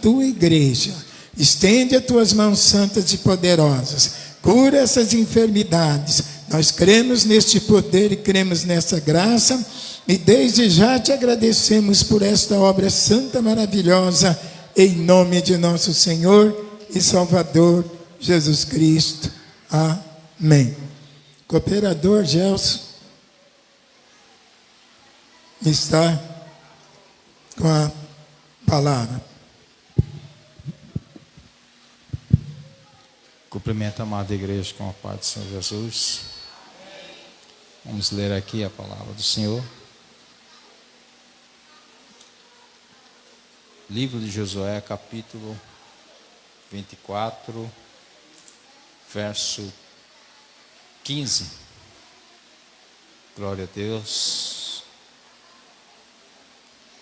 tua igreja. Estende as tuas mãos santas e poderosas. Cura essas enfermidades. Nós cremos neste poder e cremos nessa graça. E desde já te agradecemos por esta obra santa, maravilhosa, em nome de nosso Senhor e Salvador Jesus Cristo. Amém. Cooperador Gelson está com a palavra. Cumprimento a amada igreja com a paz do Senhor Jesus. Vamos ler aqui a palavra do Senhor. Livro de Josué, capítulo 24, verso 15. Glória a Deus.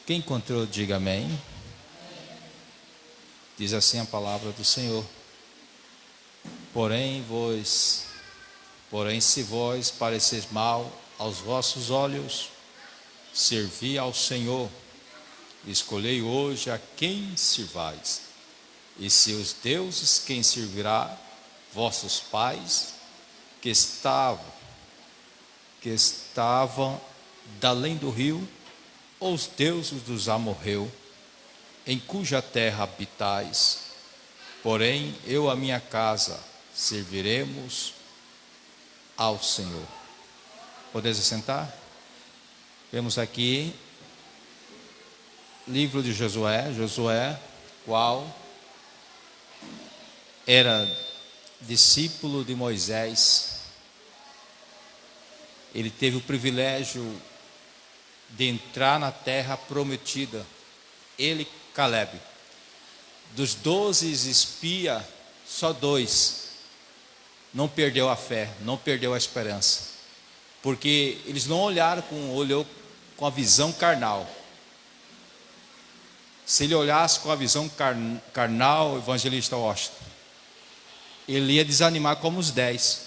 Quem encontrou, diga amém. Diz assim a palavra do Senhor. Porém, se vós pareceis mal aos vossos olhos, servi ao Senhor. Escolhei hoje a quem sirvais, e seus deuses quem servirá, vossos pais, que estavam da além do rio, ou os deuses dos amorreu, em cuja terra habitais. Porém, eu a minha casa serviremos ao Senhor. Podeis assentar? Vemos aqui livro de Josué, qual era discípulo de Moisés. Ele teve o privilégio de entrar na terra prometida. Ele, Calebe. Dos 12 espias, só 2 não perdeu a fé, não perdeu a esperança, porque eles não olharam olhou com a visão carnal. Se ele olhasse com a visão carnal, evangelista Washington, ele ia desanimar como os 10,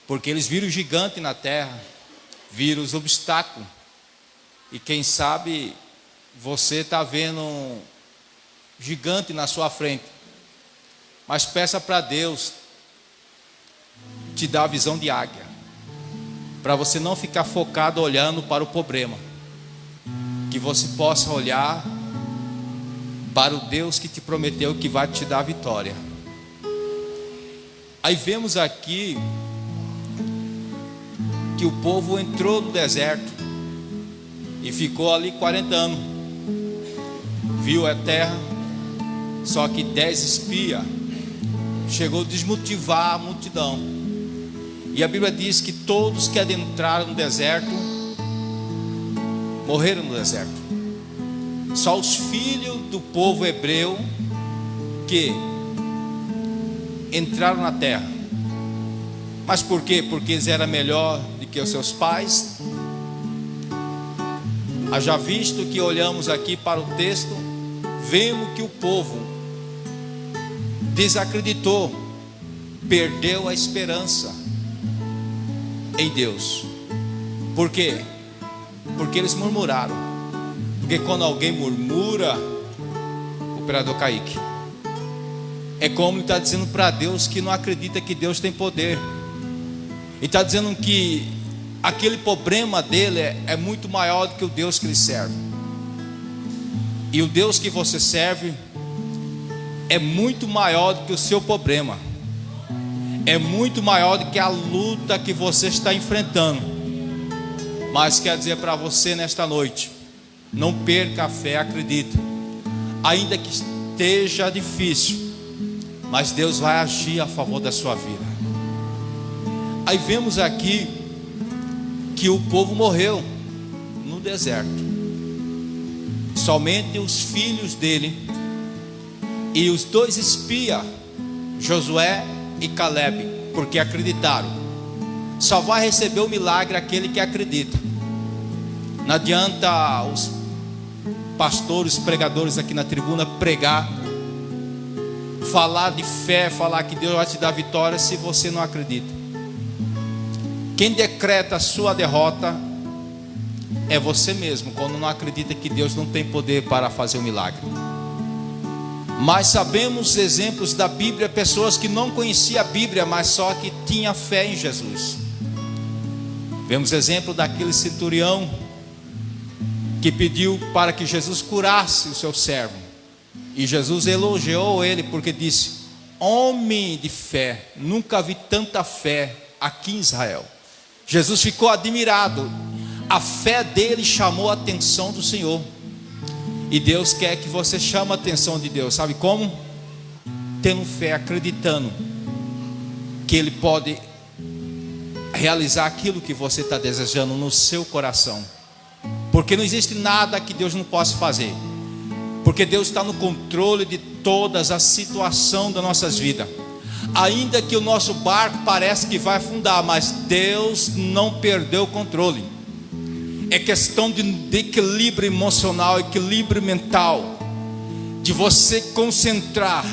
porque eles viram o gigante na terra, viram os obstáculos, e quem sabe você está vendo um gigante na sua frente, mas peça para Deus te dar a visão de águia, para você não ficar focado olhando para o problema, que você possa olhar para o Deus que te prometeu que vai te dar a vitória. Aí vemos aqui que o povo entrou no deserto e ficou ali 40 anos, viu a terra, só que 10 espias chegou a desmotivar a multidão. E a Bíblia diz que todos que adentraram no deserto morreram no deserto. Só os filhos do povo hebreu que entraram na terra. Mas por quê? Porque eles eram melhor do que os seus pais. Haja visto que olhamos aqui para o texto, vemos que o povo desacreditou, perdeu a esperança em Deus. Por quê? Porque eles murmuraram. Porque quando alguém murmura, o operador Kaique, é como ele está dizendo para Deus que não acredita que Deus tem poder. Ele está dizendo que aquele problema dele é muito maior do que o Deus que ele serve. E o Deus que você serve é muito maior do que o seu problema, é muito maior do que a luta que você está enfrentando. Mas quer dizer para você nesta noite, não perca a fé, acredita. Ainda que esteja difícil, mas Deus vai agir a favor da sua vida. Aí vemos aqui que o povo morreu no deserto. Somente os filhos dele e os 2 espias, Josué e Calebe, porque acreditaram. Só vai receber o milagre aquele que acredita. Não adianta os pastores, pregadores aqui na tribuna pregar, falar de fé, falar que Deus vai te dar vitória se você não acredita. Quem decreta a sua derrota é você mesmo, quando não acredita que Deus não tem poder para fazer um milagre. Mas sabemos exemplos da Bíblia, pessoas que não conheciam a Bíblia, mas só que tinham fé em Jesus. Vemos exemplo daquele centurião que pediu para que Jesus curasse o seu servo, e Jesus elogiou ele porque disse: homem de fé, nunca vi tanta fé aqui em Israel. Jesus ficou admirado, a fé dele chamou a atenção do Senhor. E Deus quer que você chame a atenção de Deus, sabe como? Tendo fé, acreditando que Ele pode realizar aquilo que você está desejando no seu coração. Porque não existe nada que Deus não possa fazer, porque Deus está no controle de todas as situações das nossas vidas. Ainda que o nosso barco pareça que vai afundar, mas Deus não perdeu o controle. É questão de equilíbrio emocional, equilíbrio mental, de você concentrar,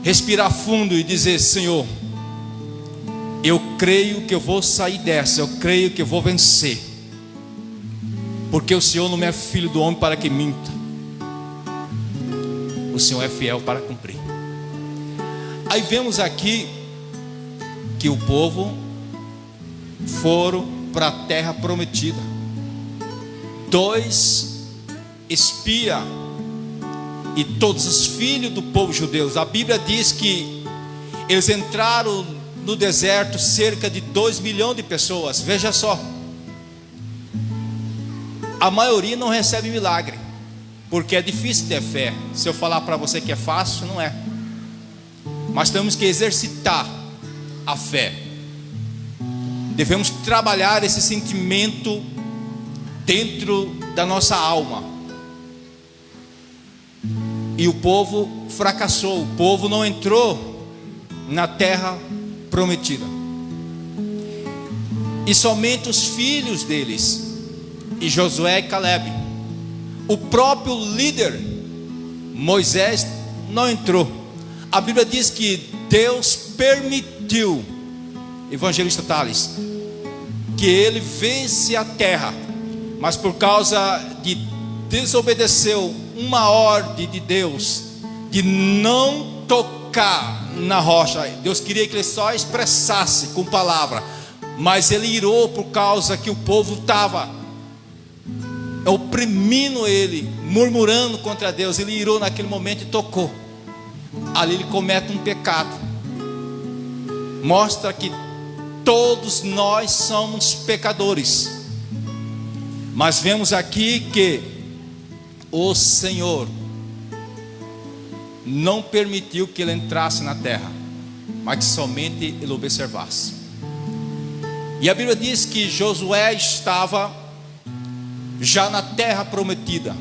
respirar fundo e dizer: Senhor, eu creio que eu vou sair dessa, eu creio que eu vou vencer, porque o Senhor não é filho do homem para que minta, o Senhor é fiel para cumprir. Aí vemos aqui que o povo foram para a terra prometida. 2 espias e todos os filhos do povo judeu. A Bíblia diz que eles entraram no deserto, cerca de 2 milhões de pessoas. Veja só, a maioria não recebe milagre, porque é difícil ter fé. Se eu falar para você que é fácil, não é. Mas temos que exercitar a fé. Devemos trabalhar esse sentimento dentro da nossa alma. E o povo fracassou, o povo não entrou na terra prometida. E somente os filhos deles, e Josué e Caleb, o próprio líder Moisés não entrou. A Bíblia diz que Deus permitiu, evangelista Tales, que ele vence a terra, mas por causa de desobedeceu uma ordem de Deus de não tocar na rocha. Deus queria que ele só expressasse com palavra, mas ele irou por causa que o povo estava oprimindo ele, murmurando contra Deus. Ele irou naquele momento e tocou. Ali ele comete um pecado. Mostra que todos nós somos pecadores, mas vemos aqui que o Senhor não permitiu que ele entrasse na terra, mas que somente ele observasse. E a Bíblia diz que Josué estava já na terra prometida,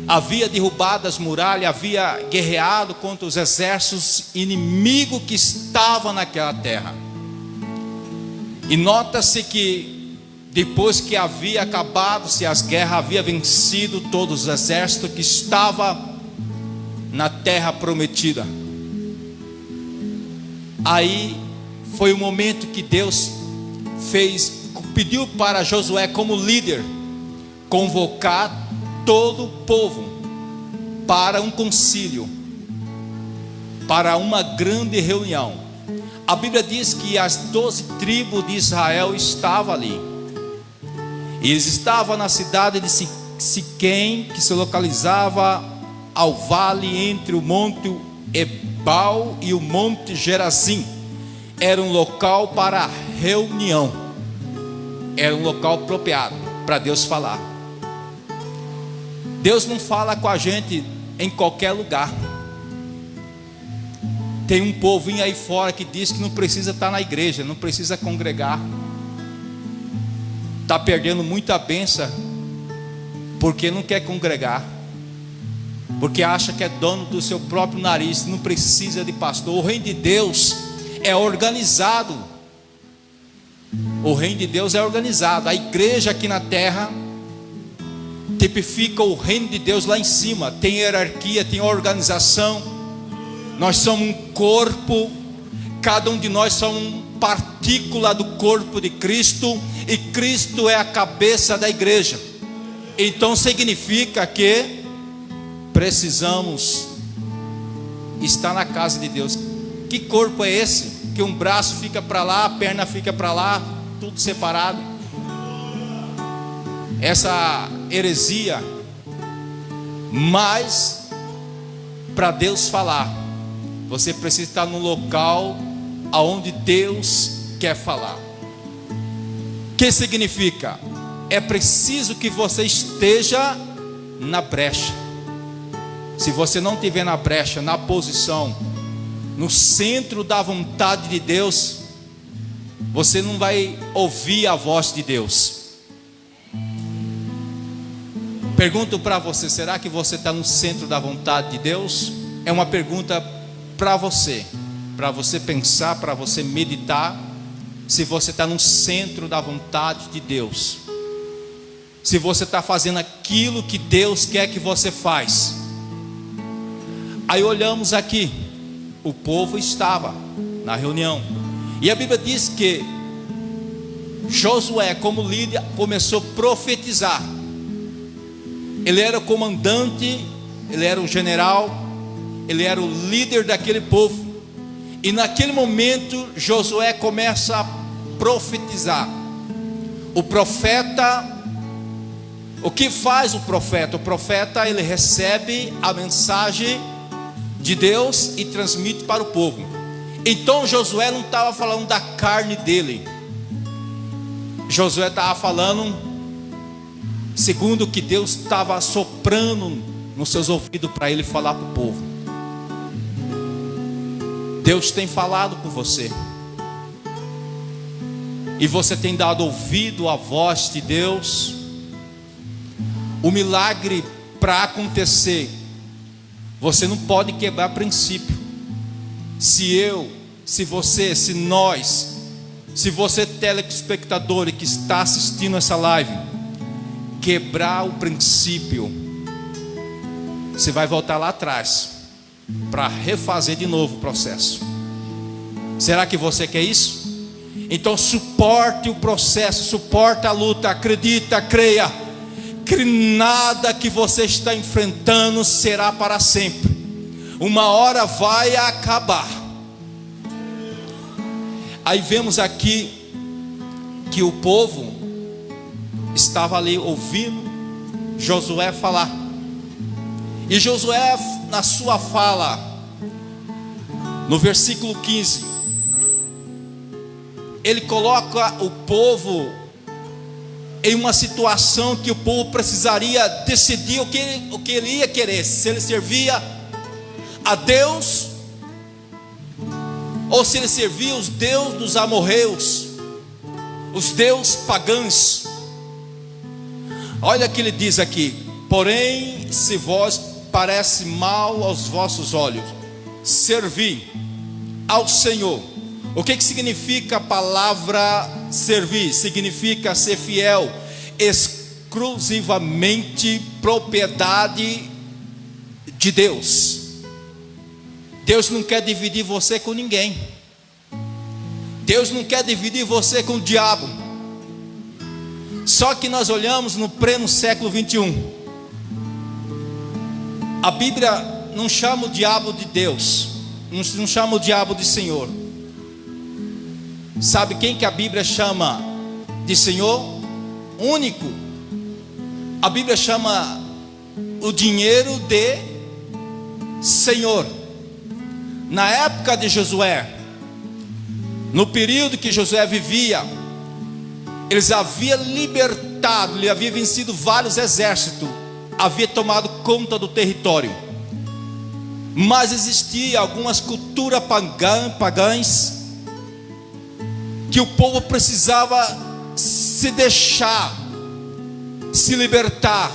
havia derrubado as muralhas, havia guerreado contra os exércitos inimigos que estavam naquela terra. E nota-se que depois que havia acabado-se as guerras, havia vencido todos os exércitos que estavam na terra prometida. Aí foi o momento que Deus pediu para Josué, como líder, convocar todo o povo para um concílio, para uma grande reunião. A Bíblia diz que as 12 tribos de Israel estavam ali. Eles estavam na cidade de Siquém, que se localizava ao vale entre o monte Ebal e o monte Gerazim. Era um local para reunião, era um local apropriado para Deus falar. Deus não fala com a gente em qualquer lugar. Tem um povinho aí fora que diz que não precisa estar na igreja, não precisa congregar. Está perdendo muita bênção porque não quer congregar, porque acha que é dono do seu próprio nariz, não precisa de pastor. O reino de Deus é organizado. O reino de Deus é organizado. A igreja aqui na terra tipifica o reino de Deus lá em cima. Tem hierarquia, tem organização. Nós somos um corpo. Cada um de nós somos uma partícula do corpo de Cristo, e Cristo é a cabeça da igreja. Então significa que precisamos estar na casa de Deus. Que corpo é esse? Que um braço fica para lá, a perna fica para lá, tudo separado. Essa heresia. Mas para Deus falar, você precisa estar no local aonde Deus quer falar. O que significa? É preciso que você esteja na brecha. Se você não estiver na brecha, na posição, no centro da vontade de Deus, você não vai ouvir a voz de Deus. Pergunto para você: será que você está no centro da vontade de Deus? É uma pergunta para você pensar, para você meditar. Se você está no centro da vontade de Deus, se você está fazendo aquilo que Deus quer que você faz. Aí olhamos aqui, o povo estava na reunião, e a Bíblia diz que Josué, como líder, começou a profetizar. Ele era o comandante, ele era o general, ele era o líder daquele povo. E naquele momento Josué começa a profetizar. O profeta, o que faz o profeta? O profeta, ele recebe a mensagem de Deus e transmite para o povo. Então Josué não estava falando da carne dele. Josué estava falando segundo o que Deus estava soprando nos seus ouvidos para ele falar para o povo. Deus tem falado com você, e você tem dado ouvido à voz de Deus. O milagre para acontecer, você não pode quebrar princípio. Se você telespectador que está assistindo essa live, quebrar o princípio, você vai voltar lá atrás para refazer de novo o processo. Será que você quer isso? Então suporte o processo, suporte a luta, acredita, creia que nada que você está enfrentando será para sempre. Uma hora vai acabar. Aí vemos aqui que o povo estava ali ouvindo Josué falar. E Josué, na sua fala, no versículo 15, ele coloca o povo em uma situação que o povo precisaria decidir o que ele ia querer: se ele servia a Deus ou se ele servia os deuses dos amorreus, os deuses pagãos. Olha o que ele diz aqui: porém, se vós parece mal aos vossos olhos servir ao Senhor. O que significa a palavra servir? Significa ser fiel, exclusivamente propriedade de Deus. Deus não quer dividir você com ninguém. Deus não quer dividir você com o diabo. Só que nós olhamos no pleno século 21. A Bíblia não chama o diabo de Deus, não chama o diabo de Senhor. Sabe quem que a Bíblia chama de Senhor? Único. A Bíblia chama o dinheiro de Senhor. Na época de Josué, no período que Josué vivia, eles haviam libertado, ele havia vencido vários exércitos, havia tomado conta do território. Mas existia algumas culturas pagãs que o povo precisava se deixar, se libertar.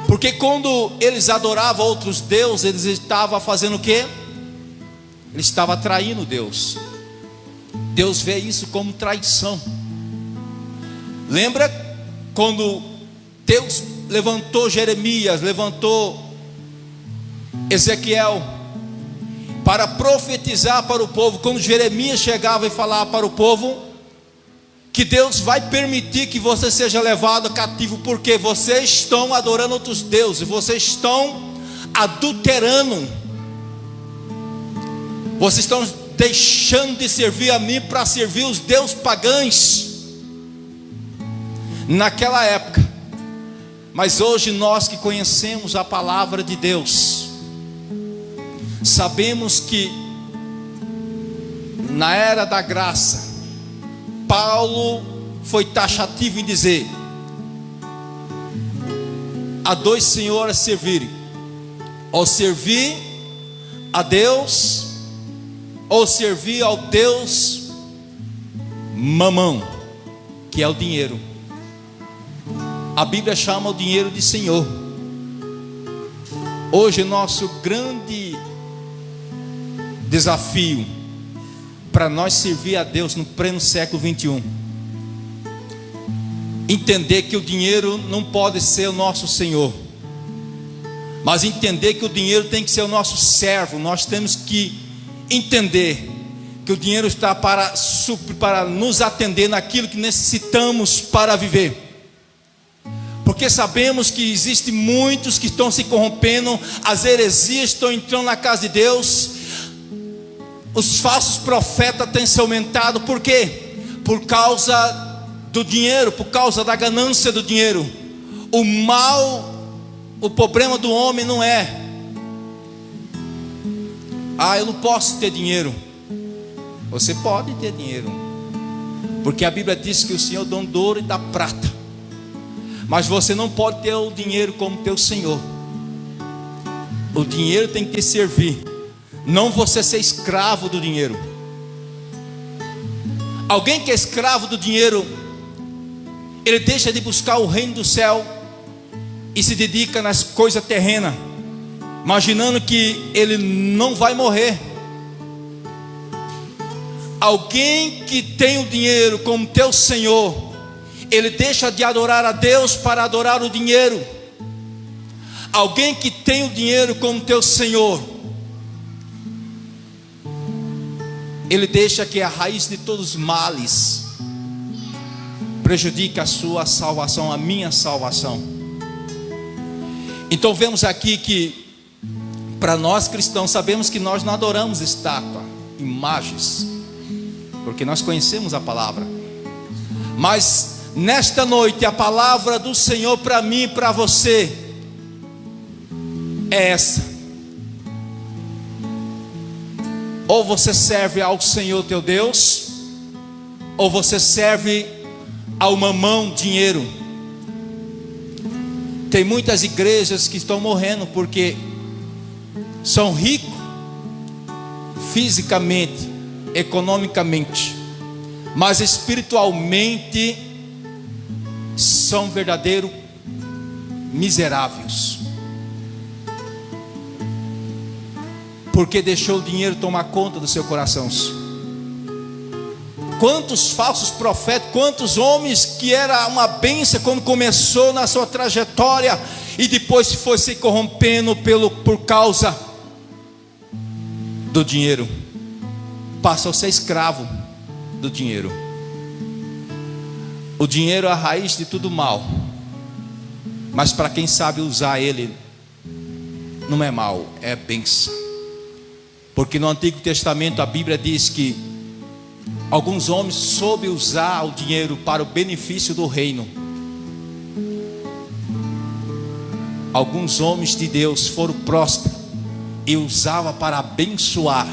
Porque quando eles adoravam outros deuses, eles estavam fazendo o quê? Eles estavam traindo Deus. Deus vê isso como traição. Lembra quando Deus levantou Jeremias, levantou Ezequiel para profetizar para o povo? Quando Jeremias chegava e falava para o povo, que Deus vai permitir que você seja levado cativo, porque vocês estão adorando outros deuses, vocês estão adulterando, vocês estão deixando de servir a mim para servir os deuses pagãos naquela época. Mas hoje nós que conhecemos a palavra de Deus, sabemos que na era da graça, Paulo foi taxativo em dizer: há dois senhores a servirem, ou servir a Deus, ou servir ao Deus mamão, que é o dinheiro. A Bíblia chama o dinheiro de Senhor. Hoje nosso grande desafio para nós servir a Deus no pleno século 21, entender que o dinheiro não pode ser o nosso Senhor, mas entender que o dinheiro tem que ser o nosso servo. Nós temos que entender que o dinheiro está para nos atender naquilo que necessitamos para viver, porque sabemos que existem muitos que estão se corrompendo, as heresias estão entrando na casa de Deus, os falsos profetas têm se aumentado. Por quê? Por causa do dinheiro, por causa da ganância do dinheiro. O mal, o problema do homem não é: eu não posso ter dinheiro. Você pode ter dinheiro, porque a Bíblia diz que o Senhor dá do ouro e da prata, mas você não pode ter o dinheiro como teu Senhor. O dinheiro tem que te servir, não você ser escravo do dinheiro. Alguém que é escravo do dinheiro, ele deixa de buscar o reino do céu e se dedica nas coisas terrenas, imaginando que ele não vai morrer. Alguém que tem o dinheiro como teu Senhor, ele deixa de adorar a Deus para adorar o dinheiro. Alguém que tem o dinheiro como teu Senhor, ele deixa que a raiz de todos os males prejudique a sua salvação, a minha salvação. Então vemos aqui que, para nós cristãos, sabemos que nós não adoramos estátua, imagens, porque nós conhecemos a palavra. Mas nesta noite a palavra do Senhor para mim e para você é essa: ou você serve ao Senhor teu Deus, ou você serve ao mamão, dinheiro. Tem muitas igrejas que estão morrendo porque são ricos fisicamente, economicamente, mas espiritualmente são verdadeiros miseráveis, porque deixou o dinheiro tomar conta do seu coração. Quantos falsos profetas, quantos homens que era uma bênção quando começou na sua trajetória, e depois foi se corrompendo por causa do dinheiro, passou a ser escravo do dinheiro. O dinheiro é a raiz de tudo mal, mas para quem sabe usar ele, não é mal, é bênção. Porque no Antigo Testamento a Bíblia diz que alguns homens soube usar o dinheiro para o benefício do reino. Alguns homens de Deus foram prósperos e usavam para abençoar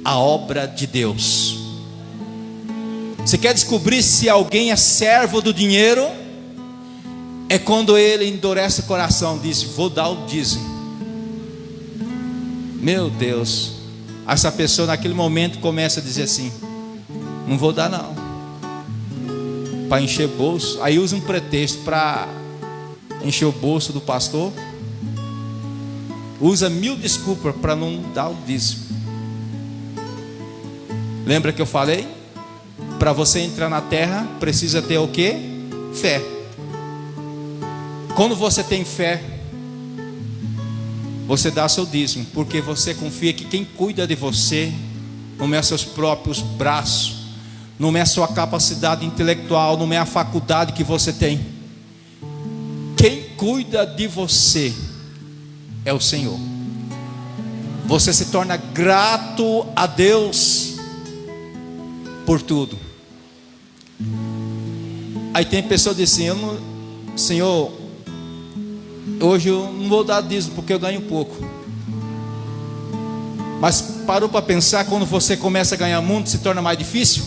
a obra de Deus. Você quer descobrir se alguém é servo do dinheiro? É quando ele endurece o coração, diz: vou dar o dízimo. Meu Deus, essa pessoa naquele momento começa a dizer assim: não vou dar não, para encher bolso. Aí usa um pretexto para encher o bolso do pastor, usa 1000 desculpas para não dar o dízimo. Lembra que eu falei? Para você entrar na terra precisa ter o quê? Fé. Quando você tem fé, você dá seu dízimo, porque você confia que quem cuida de você não é seus próprios braços, não é a sua capacidade intelectual, não é a faculdade que você tem. Quem cuida de você é o Senhor. Você se torna grato a Deus por tudo. Aí tem pessoa que diz assim: Senhor, hoje eu não vou dar dízimo porque eu ganho pouco. Mas parou para pensar, quando você começa a ganhar muito, se torna mais difícil?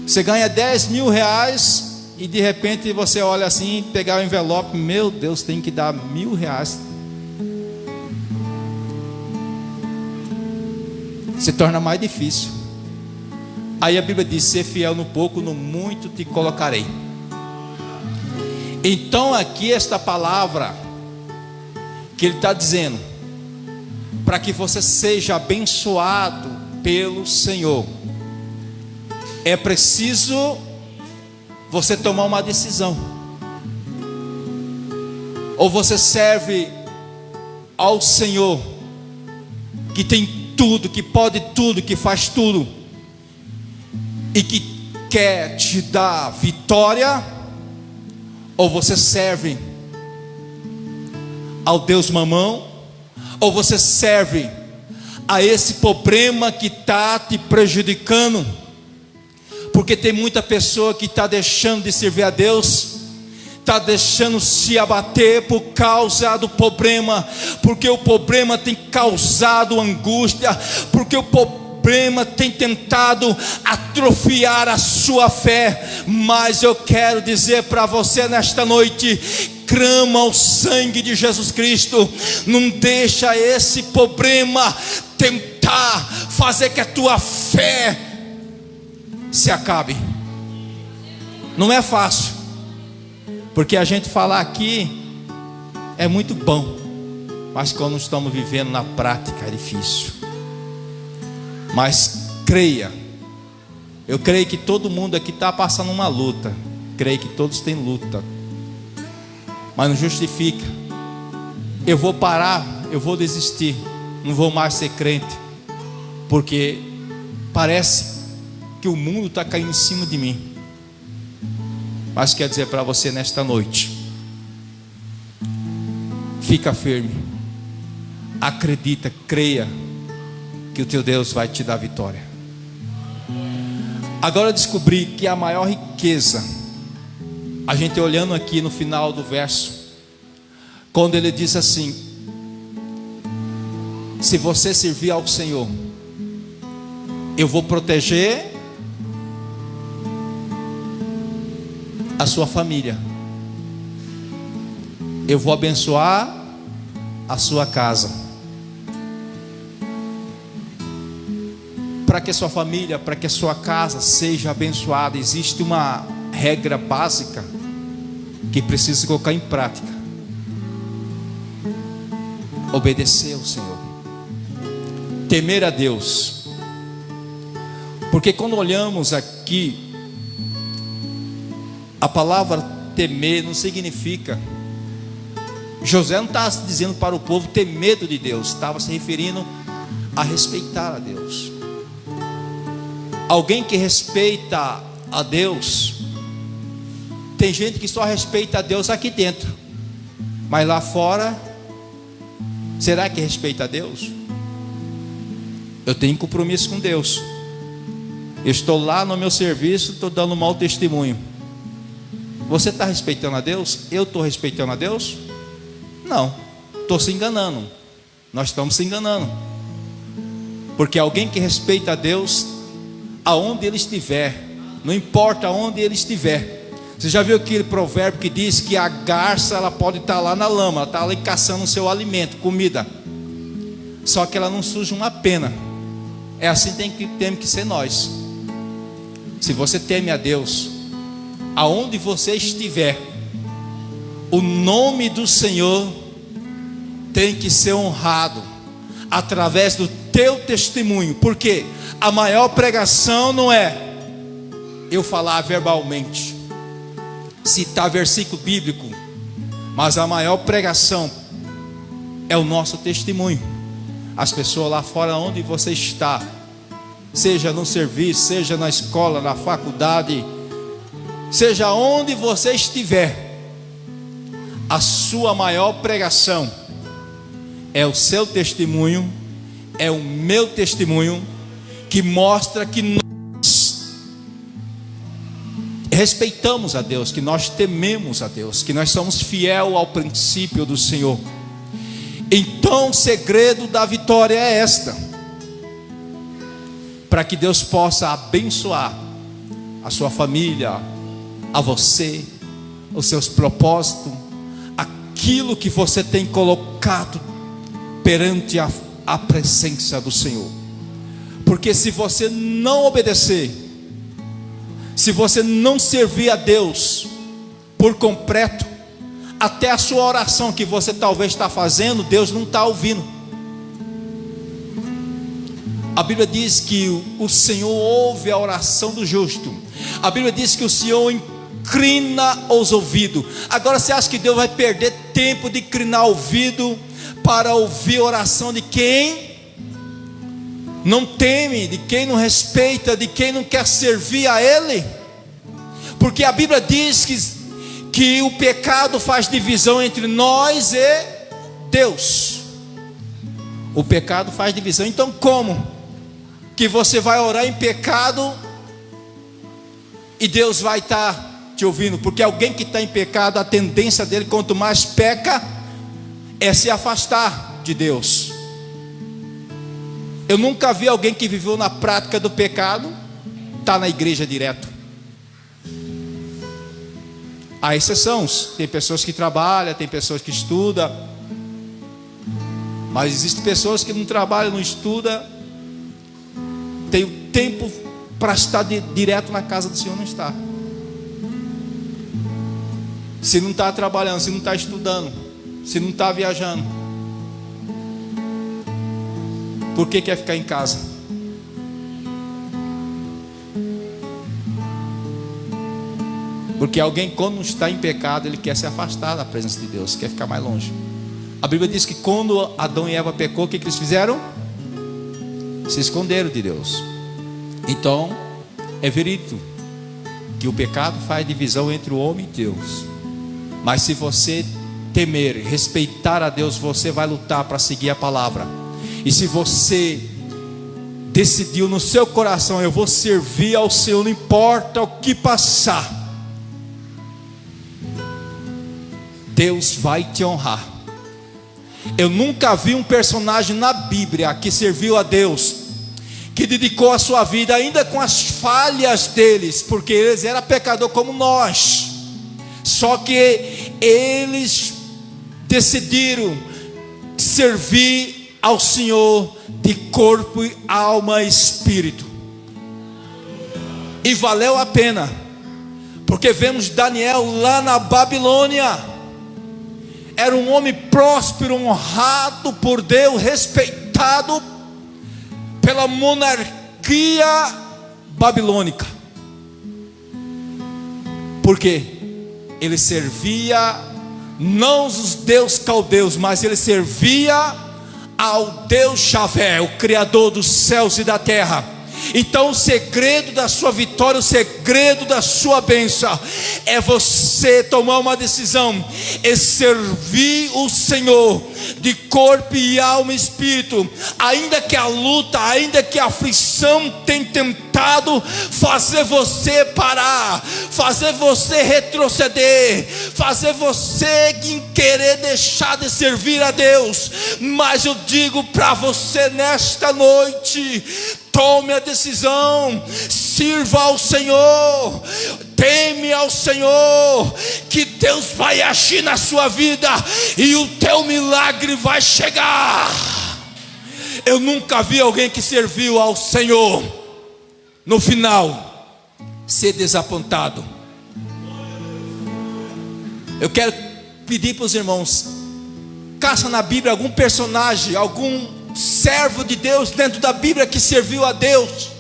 Você ganha 10 mil reais e de repente você olha assim, pegar o envelope, meu Deus, tem que dar 1.000 reais. Se torna mais difícil. Aí a Bíblia diz: ser fiel no pouco, no muito te colocarei. Então aqui esta palavra que ele está dizendo, para que você seja abençoado pelo Senhor, é preciso você tomar uma decisão. Ou você serve ao Senhor, que tem tudo, que pode tudo, que faz tudo, e que quer te dar vitória, ou você serve ao Deus Mamão, ou você serve a esse problema que está te prejudicando. Porque tem muita pessoa que está deixando de servir a Deus, está deixando se abater por causa do problema, porque o problema tem causado angústia, porque o problema tem tentado atrofiar a sua fé. Mas eu quero dizer para você nesta noite: clama o sangue de Jesus Cristo. Não deixa esse problema tentar fazer que a tua fé se acabe. Não é fácil, porque a gente falar aqui é muito bom, mas quando estamos vivendo na prática é difícil. Mas creia, eu creio que todo mundo aqui está passando uma luta. Creio que todos têm luta, mas não justifica. Eu vou parar, eu vou desistir, não vou mais ser crente, porque parece que o mundo está caindo em cima de mim. Mas quero dizer para você nesta noite: fica firme, acredita, creia que o teu Deus vai te dar vitória. Agora eu descobri que a maior riqueza, a gente olhando aqui no final do verso, quando ele diz assim: se você servir ao Senhor, eu vou proteger a sua família, eu vou abençoar a sua casa. Para que sua família, para que sua casa seja abençoada, existe uma regra básica que precisa colocar em prática: obedecer ao Senhor, temer a Deus. Porque quando olhamos aqui, a palavra temer não significa, José não estava dizendo para o povo ter medo de Deus, estava se referindo a respeitar a Deus. Alguém que respeita a Deus, tem gente que só respeita a Deus aqui dentro, mas lá fora, será que respeita a Deus? Eu tenho compromisso com Deus, eu estou lá no meu serviço, estou dando um mau testemunho. Você está respeitando a Deus? Eu estou respeitando a Deus? Não, estou se enganando. Nós estamos se enganando, porque alguém que respeita a Deus, aonde ele estiver, não importa aonde ele estiver. Você já viu aquele provérbio que diz que a garça, ela pode estar lá na lama, ela está ali caçando o seu alimento, comida, só que ela não suja uma pena. É assim que temos que ser nós. Se você teme a Deus, aonde você estiver, o nome do Senhor tem que ser honrado através do teu testemunho. Porque a maior pregação não é eu falar verbalmente, citar versículo bíblico, mas a maior pregação é o nosso testemunho. As pessoas lá fora onde você está seja no serviço, seja na escola, na faculdade, seja onde você estiver, a sua maior pregação é o seu testemunho, é o meu testemunho, que mostra que nós respeitamos a Deus, que nós tememos a Deus, que nós somos fiel ao princípio do Senhor. Então o segredo da vitória é esta: para que Deus possa abençoar a sua família, a você, os seus propósitos, aquilo que você tem colocado perante a presença do Senhor. Porque se você não obedecer, se você não servir a Deus por completo, até a sua oração que você talvez está fazendo, Deus não está ouvindo. A Bíblia diz que o Senhor ouve a oração do justo. A Bíblia diz que o Senhor inclina os ouvidos. Agora você acha que Deus vai perder tempo de inclinar o ouvido para ouvir a oração de quem não teme, de quem não respeita, de quem não quer servir a Ele? Porque a Bíblia diz que o pecado faz divisão entre nós e Deus. O pecado faz divisão. Então como que você vai orar em pecado e Deus vai estar te ouvindo? Porque alguém que está em pecado, a tendência dele, quanto mais peca, é se afastar de Deus. Eu nunca vi alguém que viveu na prática do pecado estar na igreja direto. Há exceções, tem pessoas que trabalham, tem pessoas que estudam, mas existem pessoas que não trabalham, não estudam, tem o tempo para estar direto na casa do Senhor, não está. Se não está trabalhando, se não está estudando, se não está viajando, por que quer ficar em casa? Porque alguém, quando está em pecado, ele quer se afastar da presença de Deus, quer ficar mais longe. A Bíblia diz que quando Adão e Eva pecou, o que eles fizeram? Se esconderam de Deus. Então, é verídico que o pecado faz divisão entre o homem e Deus. Mas se você temer, respeitar a Deus, você vai lutar para seguir a palavra. E se você decidiu no seu coração, eu vou servir ao Senhor, não importa o que passar, Deus vai te honrar. Eu nunca vi um personagem na Bíblia que serviu a Deus, que dedicou a sua vida, ainda com as falhas deles, porque eles eram pecadores como nós, só que eles decidiram servir ao Senhor de corpo, alma e espírito, e valeu a pena, porque vemos Daniel lá na Babilônia. Era um homem próspero, honrado por Deus, respeitado pela monarquia babilônica. Por quê? Ele servia não os deuses caldeus, mas ele servia ao Deus Javé, o Criador dos céus e da terra. Então o segredo da sua vitória, o segredo da sua bênção, é você tomar uma decisão, é servir o Senhor de corpo e alma e espírito. Ainda que a luta, ainda que a aflição tenha tentado fazer você parar, fazer você retroceder, fazer você querer deixar de servir a Deus, mas eu digo para você nesta noite: tome a decisão, sirva ao Senhor, teme ao Senhor, que Deus vai agir na sua vida e o teu milagre vai chegar. Eu nunca vi alguém que serviu ao Senhor no final ser desapontado. Eu quero pedir para os irmãos, caça na Bíblia algum personagem, algum servo de Deus dentro da Bíblia que serviu a Deus,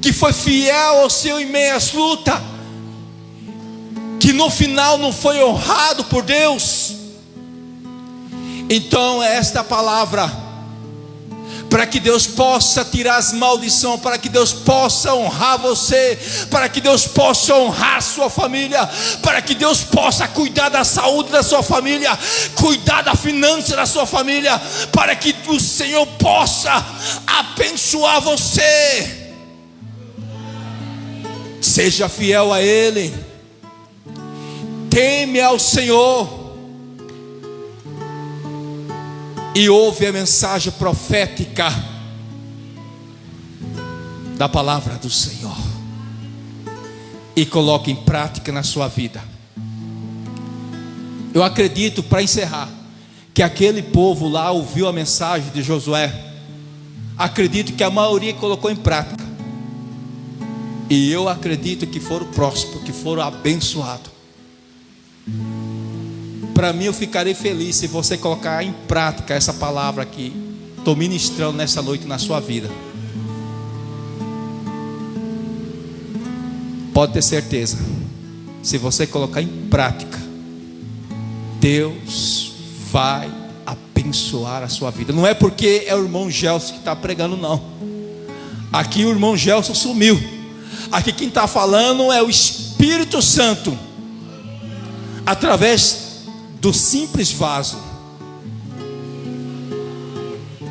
que foi fiel ao Senhor em meio às lutas, que no final não foi honrado por Deus. Então esta palavra para que Deus possa tirar as maldições, para que Deus possa honrar você, para que Deus possa honrar a sua família, para que Deus possa cuidar da saúde da sua família, cuidar da finança da sua família, para que o Senhor possa abençoar você. Seja fiel a Ele, teme ao Senhor e ouve a mensagem profética da palavra do Senhor e coloque em prática na sua vida. Eu acredito, para encerrar, que aquele povo lá ouviu a mensagem de Josué. Acredito que a maioria colocou em prática, e eu acredito que foram prósperos, que foram abençoados. Para mim, eu ficarei feliz se você colocar em prática essa palavra que estou ministrando nessa noite na sua vida. Pode ter certeza, se você colocar em prática, Deus vai abençoar a sua vida. Não é porque é o irmão Gelson que está pregando, não. Aqui o irmão Gelson sumiu. Aqui quem está falando é o Espírito Santo, através do simples vaso.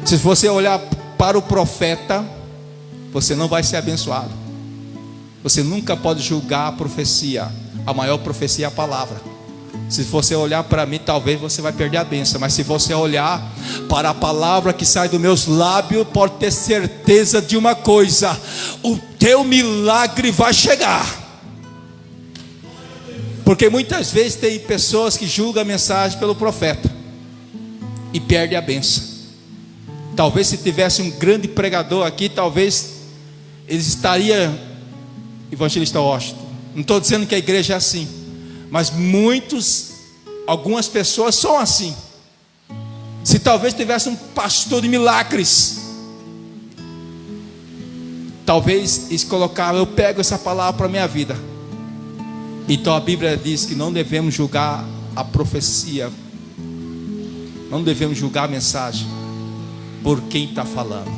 Se você olhar para o profeta, você não vai ser abençoado. Você nunca pode julgar a profecia. A maior profecia é a palavra. Se você olhar para mim, talvez você vai perder a bênção. Mas se você olhar para a palavra que sai dos meus lábios, pode ter certeza de uma coisa: o teu milagre vai chegar. Porque muitas vezes tem pessoas que julgam a mensagem pelo profeta e perdem a bênção. Talvez se tivesse um grande pregador aqui, talvez ele estaria, evangelista Washington. Não estou dizendo que a igreja é assim, mas algumas pessoas são assim. Se talvez tivesse um pastor de milagres, talvez eles colocavam: eu pego essa palavra para a minha vida. Então a Bíblia diz que não devemos julgar a profecia, não devemos julgar a mensagem por quem está falando.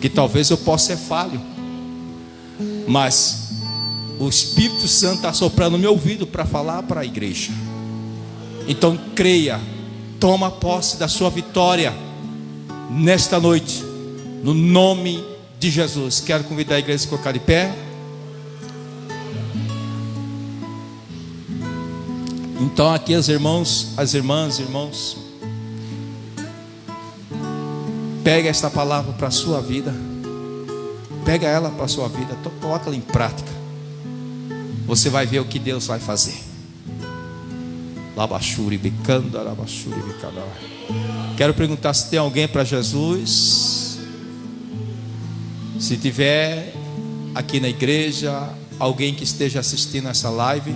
Que talvez eu possa ser falho, mas o Espírito Santo está soprando no meu ouvido para falar para a igreja. Então creia, toma posse da sua vitória nesta noite, no nome de Jesus. Quero convidar a igreja a se colocar de pé. Então aqui as irmãs, irmãos, pega esta palavra para a sua vida, pega ela para a sua vida, coloca ela em prática. Você vai ver o que Deus vai fazer. Labachuri bicanda, labachuri bicanda. Quero perguntar se tem alguém para Jesus. Se tiver aqui na igreja, alguém que esteja assistindo essa live,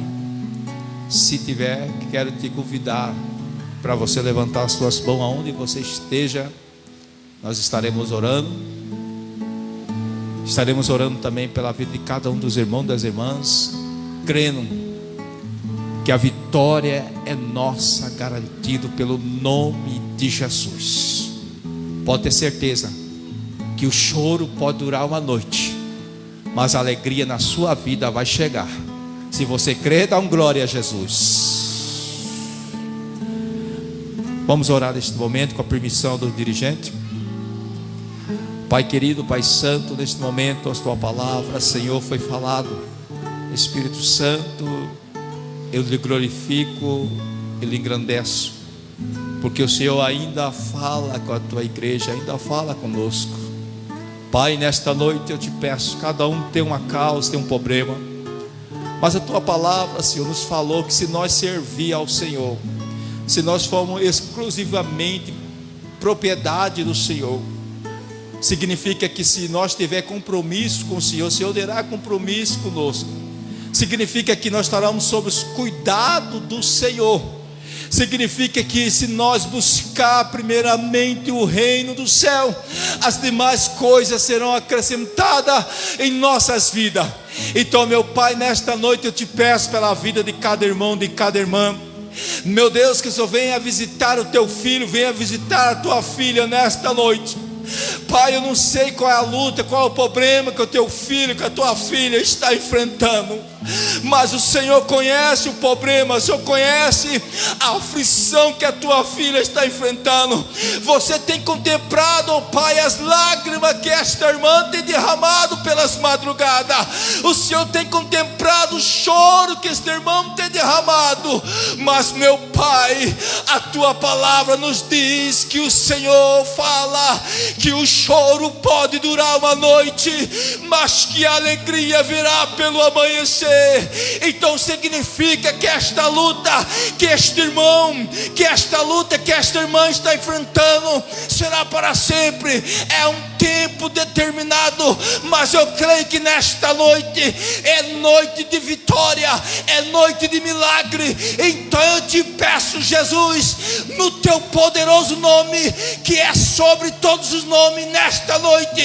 se tiver, quero te convidar para você levantar as suas mãos aonde você esteja. Nós estaremos orando. Estaremos orando também pela vida de cada um dos irmãos e das irmãs, crendo que a vitória é nossa, garantido pelo nome de Jesus. Pode ter certeza que o choro pode durar uma noite, mas a alegria na sua vida vai chegar. Se você crê, dá um glória a Jesus. Vamos orar neste momento com a permissão do dirigente. Pai querido, Pai santo, neste momento a tua palavra, Senhor, foi falado. Espírito Santo, eu lhe glorifico, eu lhe engrandeço, porque o Senhor ainda fala com a tua igreja, ainda fala conosco. Pai, nesta noite eu te peço, cada um tem uma causa, tem um problema, mas a tua palavra, Senhor, nos falou que se nós servir ao Senhor, se nós formos exclusivamente propriedade do Senhor, significa que se nós tiver compromisso com o Senhor terá compromisso conosco. Significa que nós estaremos sob os cuidados do Senhor. Significa que se nós buscar primeiramente o reino do céu, as demais coisas serão acrescentadas em nossas vidas. Então, meu Pai, nesta noite eu te peço pela vida de cada irmão, de cada irmã, Meu Deus, que o Senhor venha visitar o teu filho, venha visitar a tua filha nesta noite. Pai, eu não sei qual é a luta, qual é o problema que o teu filho, que a tua filha está enfrentando, mas o Senhor conhece o problema, o Senhor conhece a aflição que a tua filha está enfrentando. Você tem contemplado, ó Pai, as lágrimas que esta irmã tem derramado pelas madrugadas. O Senhor tem contemplado o choro que este irmão tem derramado. Mas, meu Pai, a tua palavra nos diz que o Senhor fala que o choro pode durar uma noite, mas que a alegria virá pelo amanhecer. Então significa que esta luta, que este irmão, que esta luta, que esta irmã está enfrentando, será para sempre. É um tempo determinado, mas eu creio que nesta noite é noite de vitória, é noite de milagre. Então eu te peço, Jesus, no teu poderoso nome, que é sobre todos os nomes, nesta noite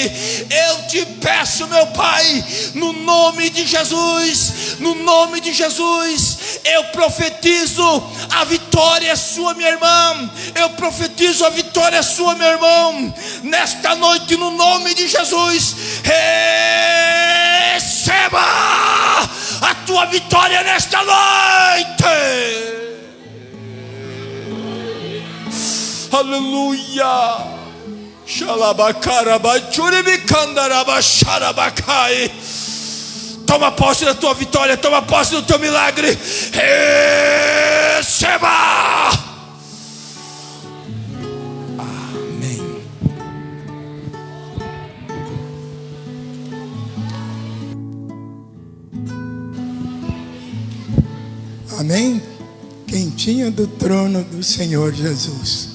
eu te peço, meu Pai, no nome de Jesus, no nome de Jesus, eu profetizo a vitória é sua, minha irmã. Eu profetizo a vitória é sua, meu irmão. Nesta noite, no nome de Jesus, receba a tua vitória nesta noite. Aleluia. Toma posse da tua vitória, toma posse do teu milagre. Receba. Amém. Amém? Quentinho do trono do Senhor Jesus.